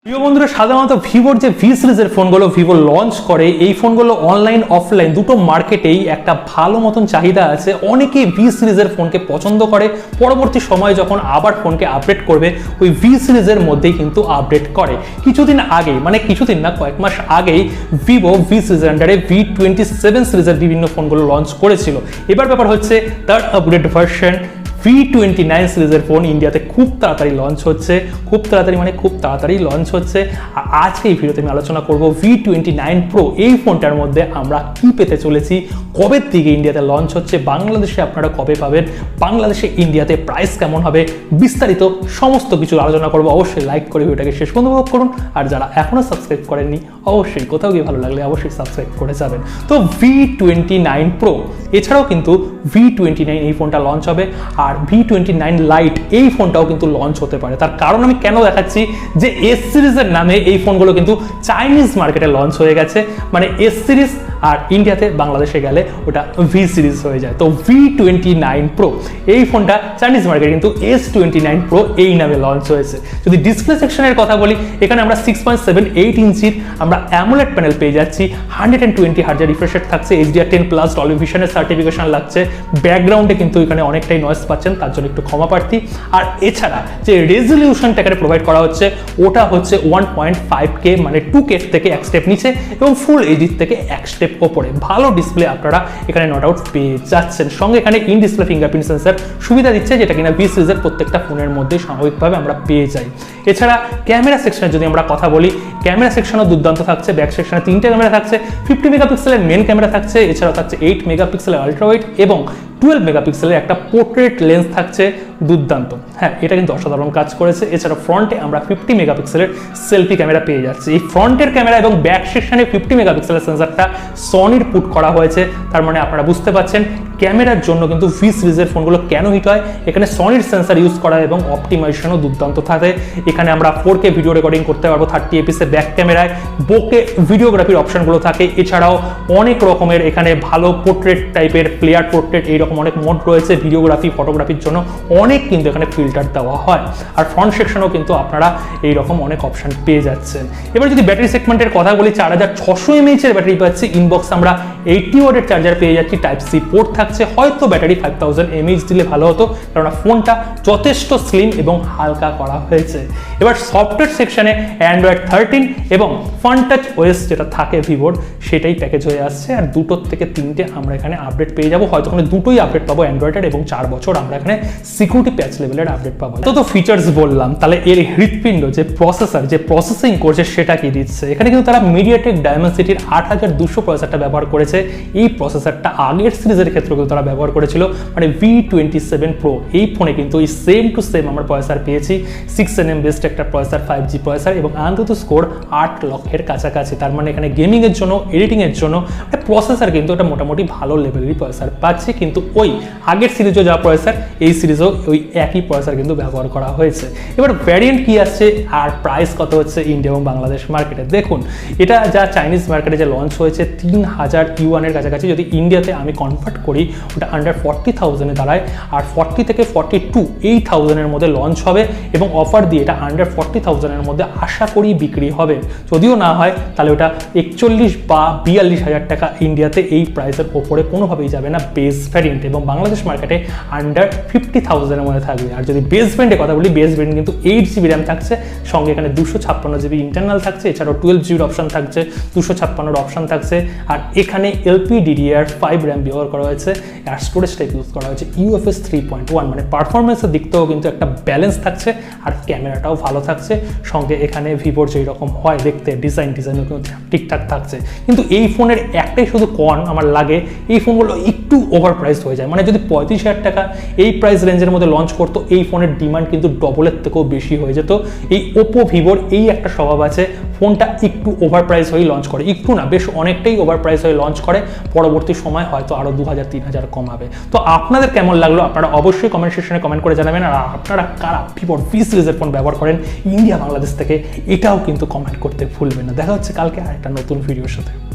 প্রিয় বন্ধুরা, সাধারণত ভিভোর যে ভি সিরিজের ফোনগুলো ভিভো লঞ্চ করে, এই ফোনগুলো অনলাইন অফলাইন দুটো মার্কেটেই একটা ভালো মতন চাহিদা আছে। অনেকেই ভি সিরিজের ফোনকে পছন্দ করে, পরবর্তী সময়ে যখন আবার ফোনকে আপডেট করবে ওই ভি সিরিজের মধ্যেই কিন্তু আপডেট করে। কিছুদিন আগেই, মানে কিছুদিন না, কয়েক মাস আগেই ভিভো ভি সিরিজের আন্ডারে V27 সিরিজের বিভিন্ন ফোনগুলো লঞ্চ করেছিল। এবার ব্যাপার হচ্ছে তার আপগ্রেড ভার্সন V29 সিরিজের ফোন ইন্ডিয়াতে খুব তাড়াতাড়ি লঞ্চ হচ্ছে, খুব তাড়াতাড়ি লঞ্চ হচ্ছে। আর আজকে এই ভিডিওতে আমি আলোচনা করব V29 Pro এই ফোনটার মধ্যে আমরা কি পেতে চলেছি, কবে থেকে ইন্ডিয়াতে লঞ্চ হচ্ছে, বাংলাদেশে আপনারা কবে পাবেন, বাংলাদেশে ইন্ডিয়াতে প্রাইস কেমন হবে, বিস্তারিত সমস্ত কিছু আলোচনা করব। অবশ্যই লাইক করে ভিডিওটাকে শেষ পর্যন্ত উপভোগ করুন, আর যারা এখনও সাবস্ক্রাইব করেননি অবশ্যই কোথাও গিয়ে ভালো লাগলে অবশ্যই সাবস্ক্রাইব করে যাবেন। তো V29 Pro এছাড়াও কিন্তু V29 এই ফোনটা লঞ্চ হবে, আর V29 Lite এই ফোনটাও কিন্তু লঞ্চ হতে পারে। তার কারণ আমি কেন দেখাচ্ছি, যে এস সিরিজের নামে এই ফোনগুলো কিন্তু চাইনিজ মার্কেটে লঞ্চ হয়ে গেছে, মানে এস সিরিজ আর ইন্ডিয়াতে বাংলাদেশে গেলে ওটা ভি সিরিজ হয়ে যায়। তো V29 Pro এই ফোনটা চাইনিজ মার্কেটে কিন্তু S29 Pro এই নামে লঞ্চ হয়েছে। যদি ডিসপ্লে সেকশনের কথা বলি, এখানে আমরা 6.78 ইঞ্চির আমরা অ্যামোলেড প্যানেল পেয়ে যাচ্ছি, 120 হার্জ রিফ্রেশ রেট থাকছে, HDR10+ ডলবি ভিশনের সার্টিফিকেশন লাগছে। ব্যাকগ্রাউন্ডে কিন্তু এখানে অনেকটাই নয়েজ পাচ্ছেন, তার জন্য একটু ক্ষমা প্রার্থী। আর এছাড়া যে রেজলিউশনটা এখানে প্রোভাইড করা হচ্ছে ওটা হচ্ছে 1.5K, মানে 2K থেকে এক স্টেপ নিচে এবং ফুল এইচডি থেকে এক স্টেপ ওপরে। ভালো ডিসপ্লে আপনারা এখানে নট আউট পেয়ে যাচ্ছেন। সঙ্গে এখানে ইন ডিসপ্লে ফিঙ্গারপ্রিন্ট সেন্সর সুবিধা দিচ্ছে, যেটা কিনা ভি সিরিজের প্রত্যেকটা ফোনের মধ্যে স্বাভাবিকভাবে আমরা পেয়ে যাই। এছাড়া ক্যামেরা সেকশনের যদি আমরা কথা বলি, ক্যামেরা সেকশনও দুর্দান্ত থাকছে। ব্যাক সেকশনে 3টে ক্যামেরা থাকছে, 50 মেগাপিক্সেলের মেন ক্যামেরা থাকছে, এছাড়াও থাকছে 8 মেগাপিক্সেলের আলট্রা ওয়াইড এবং 12 মেগাপিক্সেলের একটা পোর্ট্রেট লেন্স থাকছে, দুর্দান্ত। হ্যাঁ, এটা কিন্তু অসাধারণ কাজ করেছে। এছাড়া ফ্রন্টে আমরা 50 মেগাপিক্সেলের সেলফি ক্যামেরা পেয়ে যাচ্ছি। এই ফ্রন্টের ক্যামেরা এবং ব্যাক সেকশনে 50 মেগাপিক্সেলের সেন্সরটা সনির পুট করা হয়েছে। তার মানে আপনারা বুঝতে পারছেন ক্যামেরার জন্য কিন্তু ভি সিরিজের ফোনগুলো কেন হিট হয়। এখানে সনির সেন্সর ইউজ করা এবং অপটিমাইজেশনও দুর্দান্ত থাকে। এখানে আমরা 4K ভিডিও রেকর্ডিং করতে পারবো 30 এপিসে ব্যাক ক্যামেরায়, বোকে ভিডিওগ্রাফির অপশনগুলো থাকে। এছাড়াও অনেক রকমের এখানে ভালো পোর্ট্রেট টাইপের, প্লেয়ার পোর্ট্রেট, এইরকম অনেক মোড রয়েছে ভিডিওগ্রাফি ফটোগ্রাফির জন্য। অনেক কিন্তু এখানে ফিল্টার দেওয়া হয়। আর ফ্রন্ট সেকশনেও কিন্তু আপনারা এইরকম অনেক অপশন পেয়ে যাচ্ছেন। এবার যদি ব্যাটারি সেগমেন্টের কথা বলি, 4600 mAh এর ব্যাটারি পাচ্ছি। ইনবক্স আমরা 80 ওয়াটের চার্জার পেয়ে যাচ্ছি, টাইপ সি পোর্ট থাকছে। হয়তো ব্যাটারি 5000 mAh দিলে ভালো হতো, কারণ ফোনটা যথেষ্ট স্লিম এবং হালকা করা হয়েছে। এবার সফটওয়্যার সেকশনে অ্যান্ড্রয়েড 13 এবং ফান টাচ ওএস যেটা থাকে ভিভোর, সেটাই প্যাকেজ হয়ে আসছে। আর দুটোর থেকে 3টে আমরা এখানে আপডেট পেয়ে যাবো। হয়তো কোনো দুটোই আপডেট পাবো অ্যান্ড্রয়েডের, এবং 4 বছর আমরা এখানে সিকিউরিটি প্যাচ লেভেলের আপডেট পাবো। তো ফিচার্স বললাম, তাহলে এর হৃৎপিণ্ড যে প্রসেসর, যে প্রসেসিং করছে সেটা কি দিচ্ছে। এখানে কিন্তু তারা মিডিয়াটেক ডায়মেনসিটির 8200 প্রসেসরটা ব্যবহার করেছে। এই প্রসেসরটা আগের সিরিজের ক্ষেত্রে কিন্তু তারা ব্যবহার করেছিল, মানে V27 Pro এই ফোনে কিন্তু এই সেম টু সেম আমরা প্রসেসর পেয়েছি। 6nm বেসড একটা প্রসেসর, 5G প্রসেসর এবং আন্তত স্কোর 8 লক্ষের কাছাকাছি। তার মানে এখানে গেমিং এর জন্য, এডিটিং এর জন্য প্রসেসর কিন্তু এটা মোটামুটি ভালো লেভেলেরই প্রসেসর পাচ্ছি। কিন্তু ওই আগের সিরিজও যা প্রসেসর, এই সিরিজও ওই একই প্রসেসর কিন্তু ব্যবহার করা হয়েছে। এবার ভ্যারিয়েন্ট কি আসছে আর প্রাইস কত হচ্ছে ইন্ডিয়া এবং বাংলাদেশ মার্কেটে, দেখুন এটা যা চাইনিজ মার্কেটে যে লঞ্চ হয়েছে 3000 ইউয়ানের কাছাকাছি। যদি ইন্ডিয়াতে আমি কনভার্ট করি ওটা আন্ডার 40,000-এ দাঁড়ায়। আর 40 থেকে 42,000-এর মধ্যে লঞ্চ হবে এবং অফার দিয়ে এটা আন্ডার 40,000-এর মধ্যে আশা করি বিক্রি হবে। যদিও না হয় তাহলে ওটা 41 বা 42,000 টাকা ইন্ডিয়াতে এই প্রাইসের ওপরে কোনোভাবেই যাবে না বেস ভ্যারিয়েন্ট, এবং বাংলাদেশ মার্কেটে আন্ডার 50,000-এর মধ্যে থাকবে। আর যদি বেস ভ্যারিয়েন্টের কথা বলি, বেস ভ্যারিয়েন্ট কিন্তু 8GB র্যাম থাকছে, সঙ্গে এখানে 256GB ইন্টারনাল থাকছে। এছাড়াও 12GB অপশন থাকছে, 256 অপশন থাকছে। আর এখানে LPDDR5 র্যাম ব্যবহার করা হয়েছে। আর স্টোরেজ টাইপ ইউজ করা হয়েছে UFS 3.1, মানে পারফরমেন্সের দিক থেকেও কিন্তু একটা ব্যালেন্স থাকছে। আর ক্যামেরাটাও ভালো থাকছে। সঙ্গে এখানে ভিভোর যেই রকম হয় দেখতে, ডিজাইনও কিন্তু ঠিকঠাক থাকছে। কিন্তু এই ফোনের একটাই শুধু কন আমার লাগে, এই ফোনগুলো একটু ওভার প্রাইস হয়ে যায়। মানে যদি 35,000 টাকা এই প্রাইস রেঞ্জের মধ্যে লঞ্চ করতো, এই ফোনের ডিমান্ড কিন্তু ডবলের থেকেও বেশি হয়ে যেত। এই ওপো ভিভোর এই একটা স্বভাব আছে, ফোনটা একটু ওভার প্রাইস হয়ে লঞ্চ করে, একটু না বেশ অনেকটাই ওভার প্রাইস হয়ে লঞ্চ করে, পরবর্তী সময় হয়তো আরও 2000-3000 কমাবে। তো আপনাদের কেমন লাগলো আপনারা অবশ্যই কমেন্ট সেকশনে কমেন্ট করে জানাবেন। আর আপনারা কারা ভিভোর ভি সিরিজের ফোন ব্যবহার করেন ইন্ডিয়া বাংলাদেশ থেকে, এটাও কিন্তু কমেন্ট করতে ভুলবেন না। দেখা হচ্ছে কালকে আরেকটা নতুন ভিডিওর সাথে।